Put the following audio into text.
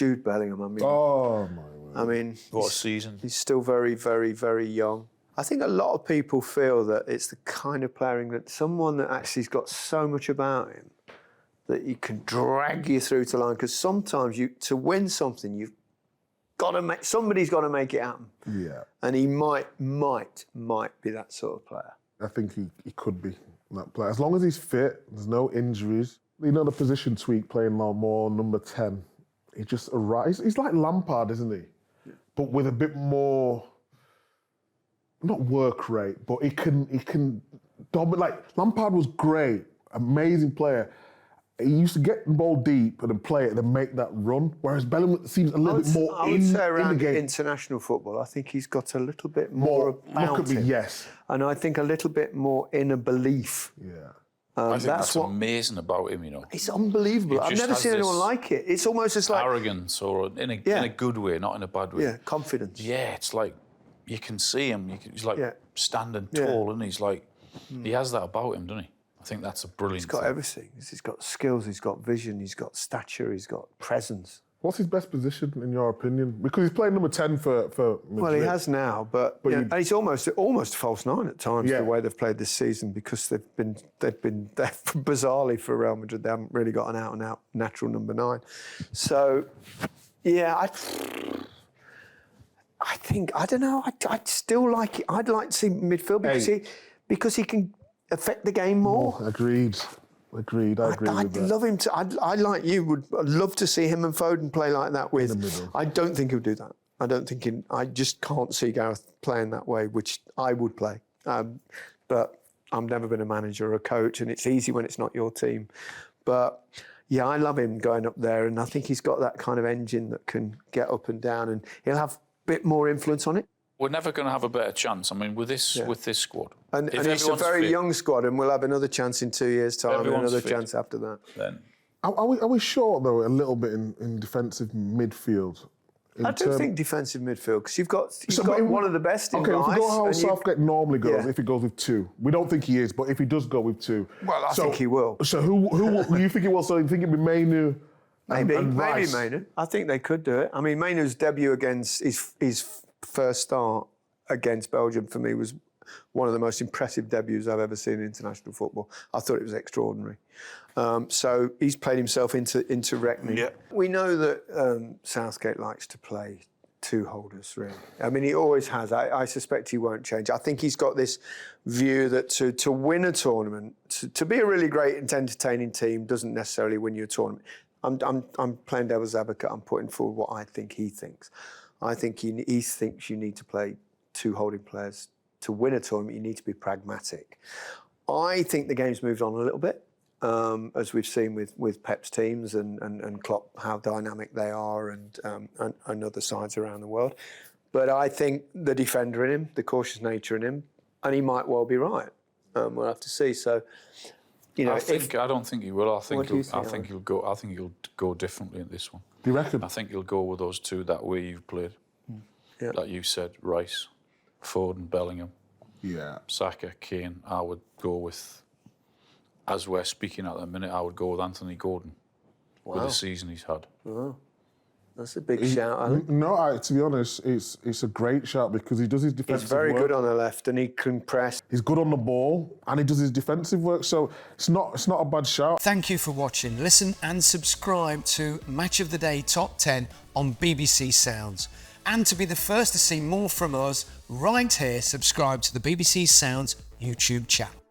Jude Bellingham. I mean, Oh, my word. I mean, What a season. He's still very, very, very young. I think a lot of people feel that it's the kind of player that someone that actually's got so much about him that he can drag you through to line. Because sometimes to win something, you've got to somebody's got to make it happen. Yeah. And he might be that sort of player. I think he could be that player. As long as he's fit, there's no injuries. You know, the position tweak playing more number 10. He just arrives. He's like Lampard, isn't he? Yeah. But with a bit more, not work rate, but he can dominate. Like, Lampard was great, amazing player. He used to get the ball deep and then play it and then make that run, whereas Bellingham seems a little bit more in the game. International football, I think he's got a little bit more about him. Yes. And I think a little bit more inner belief. Yeah. I think that's amazing about him, you know. It's unbelievable. I've never seen anyone like it. It's almost just like arrogance, or in a good way, not in a bad way. Yeah, confidence. Yeah, it's like you can see him. He's like standing tall, and he's like he has that about him, doesn't he? I think that's a brilliant. He's got everything. He's got skills. He's got vision. He's got stature. He's got presence. What's his best position, in your opinion? Because he's playing number 10 for Madrid. Well, he has now, but and he's almost a false nine at times, the way they've played this season, because they've been there bizarrely for Real Madrid. They haven't really got an out-and-out natural number 9. So, yeah, I think, I don't know, I'd still like it. I'd like to see midfield because he can affect the game more. Agreed. I agree with that. I'd love him to. I like you would love to see him and Foden play like that with. In the middle. I don't think he'll do that. I just can't see Gareth playing that way, which I would play. But I've never been a manager or a coach, and it's easy when it's not your team. But yeah, I love him going up there, and I think he's got that kind of engine that can get up and down, and he'll have a bit more influence on it. We're never going to have a better chance. I mean, with this squad, and it's a very young squad, and we'll have another chance in 2 years' time, and another chance after that. Then are we short though a little bit in defensive midfield? I do think defensive midfield, because you've got one of the best in guys. Okay, if we go how Southgate normally goes, if he goes with 2, we don't think he is, but if he does go with 2, well, I think he will. So who do you think he will? So you think it'd be Mainoo? Maybe Mainoo. I think they could do it. I mean, Mainoo's debut against his first start against Belgium for me was one of the most impressive debuts I've ever seen in international football. I thought it was extraordinary. So he's played himself into reckoning. Yeah. We know that Southgate likes to play 2 holders, really. I mean, he always has. I suspect he won't change. I think he's got this view that to win a tournament, to be a really great and entertaining team doesn't necessarily win you a tournament. I'm playing devil's advocate. I'm putting forward what I think he thinks. I think he thinks you need to play 2 holding players. To win a tournament, you need to be pragmatic. I think the game's moved on a little bit, as we've seen with Pep's teams and Klopp, how dynamic they are, and other sides around the world. But I think the defender in him, the cautious nature in him, and he might well be right. We'll have to see. So, you know, I don't think he will. I think he'll go differently in this one. Do you reckon? I think he'll go with those 2 that way you've played. Yeah. Like you said, Rice, Foden, Bellingham, Saka, Kane. I would go with, as we're speaking at the minute, I would go with Anthony Gordon with the season he's had. Wow. That's a big shout, Alan. No, to be honest, it's a great shout because he does his defensive work. He's very good on the left and he can press. He's good on the ball and he does his defensive work, so it's not a bad shout. Thank you for watching. Listen and subscribe to Match of the Day Top 10 on BBC Sounds. And to be the first to see more from us right here, subscribe to the BBC Sounds YouTube channel.